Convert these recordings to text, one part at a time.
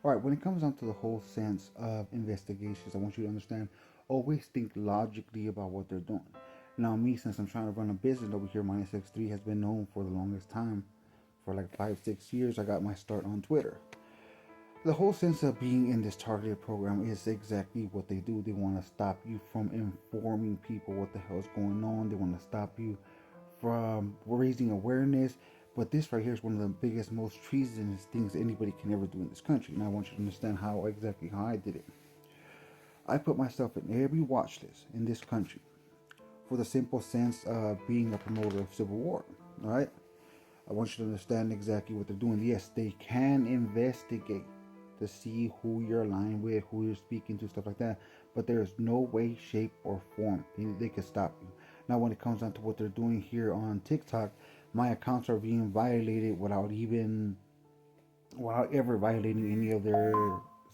All right, when it comes down to the whole sense of investigations, I want you to understand, always think logically about what they're doing. Now, me, since I'm trying to run a business over here, Minus X3 has been known for the longest time. For like 5, 6 years, I got my start on Twitter. The whole sense of being in this targeted program is exactly what they do. They want to stop you from informing people what the hell is going on. They want to stop you from raising awareness. But this right here is one of the biggest, most treasonous things anybody can ever do in this country. And I want you to understand how I did it. I put myself in every watch list in this country for the simple sense of being a promoter of civil war. All right. I want you to understand exactly what they're doing. Yes, they can investigate to see who you're aligned with, who you're speaking to, stuff like that. But there is no way, shape, or form they can stop you. Now, when it comes down to what they're doing here on TikTok, my accounts are being violated without ever violating any of their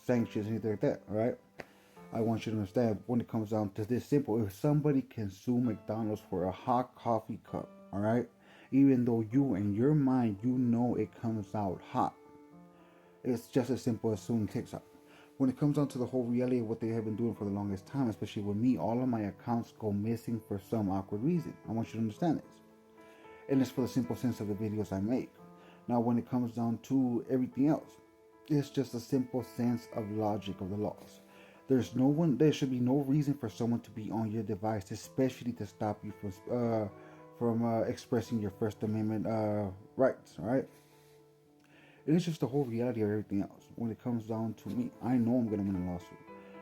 sanctions, anything like that. All right. I want you to understand when it comes down to this simple. If somebody can sue McDonald's for a hot coffee cup, all right, even though you in your mind you know it comes out hot, it's just as simple as suing TikTok. When it comes down to the whole reality of what they have been doing for the longest time, especially with me, all of my accounts go missing for some awkward reason. I want you to understand this. And it's for the simple sense of the videos I make. Now, when it comes down to everything else, it's just a simple sense of logic of the laws. There should be no reason for someone to be on your device, especially to stop you from expressing your First Amendment rights. All right, it is just the whole reality of everything else. When it comes down to me, I know I'm gonna win a lawsuit.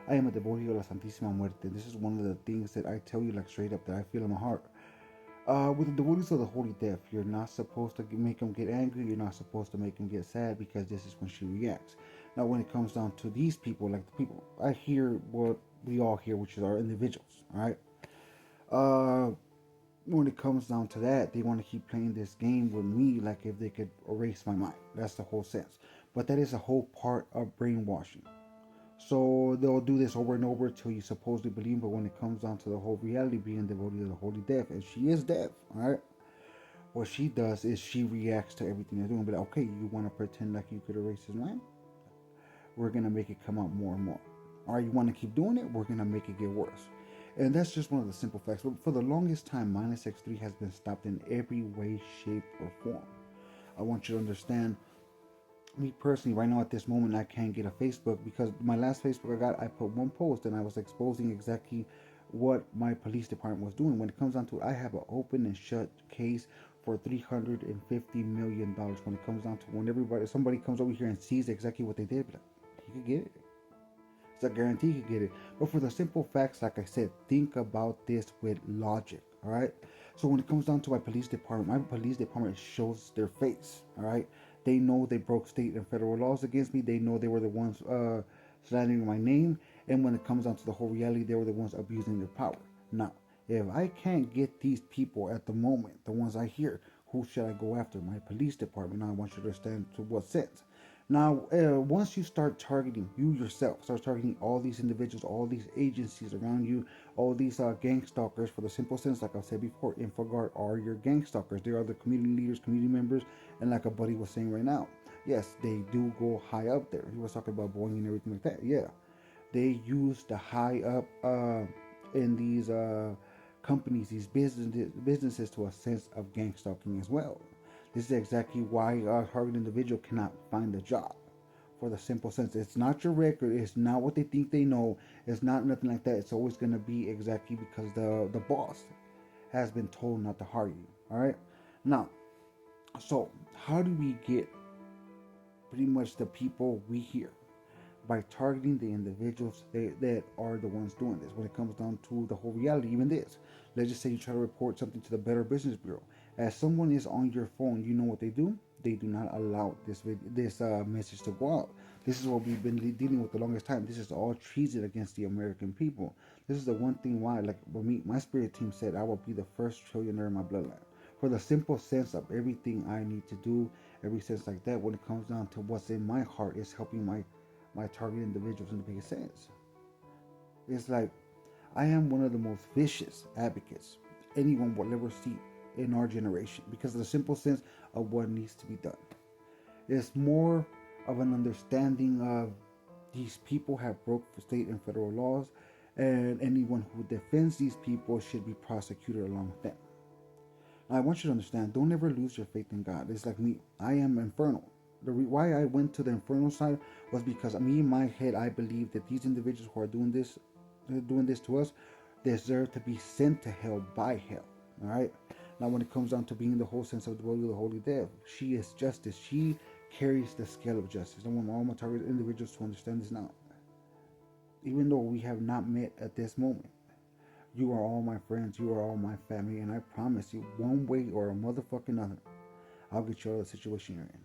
I am a devotee of la Santísima Muerte. This is one of the things that I tell you like straight up that I feel in my heart. With the devotees of the Holy Death, you're not supposed to make them get angry. You're not supposed to make them get sad because this is when she reacts. Now, when it comes down to these people, like the people, I hear what we all hear, which is our individuals. All right. Uh, when it comes down to that, they want to keep playing this game with me, like if they could erase my mind. That's the whole sense. But that is a whole part of brainwashing. So they'll do this over and over till you supposedly believe. But when it comes down to the whole reality, being devotee of the Holy Death, and she is deaf, all right. What she does is she reacts to everything they're doing. But okay, you want to pretend like you could erase his mind? We're gonna make it come out more and more. All right, you want to keep doing it? We're gonna make it get worse. And that's just one of the simple facts. But for the longest time, Minus X3 has been stopped in every way, shape, or form. I want you to understand, me personally, right now at this moment, I can't get a Facebook because my last Facebook I got, I put one post and I was exposing exactly what my police department was doing. When it comes down to it, I have an open and shut case for $350 million. When it comes down to somebody comes over here and sees exactly what they did, like, he could get it. It's a guarantee he could get it. But for the simple facts, like I said, think about this with logic. All right. So when it comes down to my police department shows their face. All right. They know they broke state and federal laws against me. They know they were the ones slandering my name. And when it comes down to the whole reality, they were the ones abusing their power. Now, if I can't get these people at the moment, the ones I hear, who should I go after? My police department. Now I want you to understand to what sense. Now, once you start targeting you yourself, start targeting all these individuals, all these agencies around you, all these gang stalkers, for the simple sense, like I said before, InfoGuard are your gang stalkers. They are the community leaders, community members, and like a buddy was saying right now, yes, they do go high up there. He was talking about Boeing and everything like that. Yeah, they use the high up in these companies, these businesses to a sense of gang stalking as well. This is exactly why a targeted individual cannot find a job. For the simple sense, it's not your record, it's not what they think they know, it's not nothing like that. It's always going to be exactly because the boss has been told not to hire you. All right. Now, so how do we get pretty much the people we hear? By targeting the individuals that are the ones doing this. When it comes down to the whole reality, even this, let's just say you try to report something to the Better Business Bureau. As someone is on your phone, you know what they do? They do not allow this message to go out. This is what we've been dealing with the longest time. This is all treason against the American people. This is the one thing why, like for me, my spirit team said I will be the first trillionaire in my bloodline. For the simple sense of everything I need to do, every sense like that, when it comes down to what's in my heart, is helping my target individuals in the biggest sense. It's like I am one of the most vicious advocates anyone will ever see in our generation because of the simple sense of what needs to be done. It's more of an understanding of these people have broke state and federal laws, and anyone who defends these people should be prosecuted along with them. Now, I want you to understand, don't ever lose your faith in God. It's like me. I am infernal. Why I went to the infernal side was because me, in my head, I believe that these individuals who are doing this to us, deserve to be sent to hell by hell. All right. Now, when it comes down to being the whole sense of the body of the holy dev, she is justice. She carries the scale of justice. I want all my target individuals to understand this now. Even though we have not met at this moment, you are all my friends. You are all my family, and I promise you, one way or a motherfucking other, I'll get you out of the situation you're in.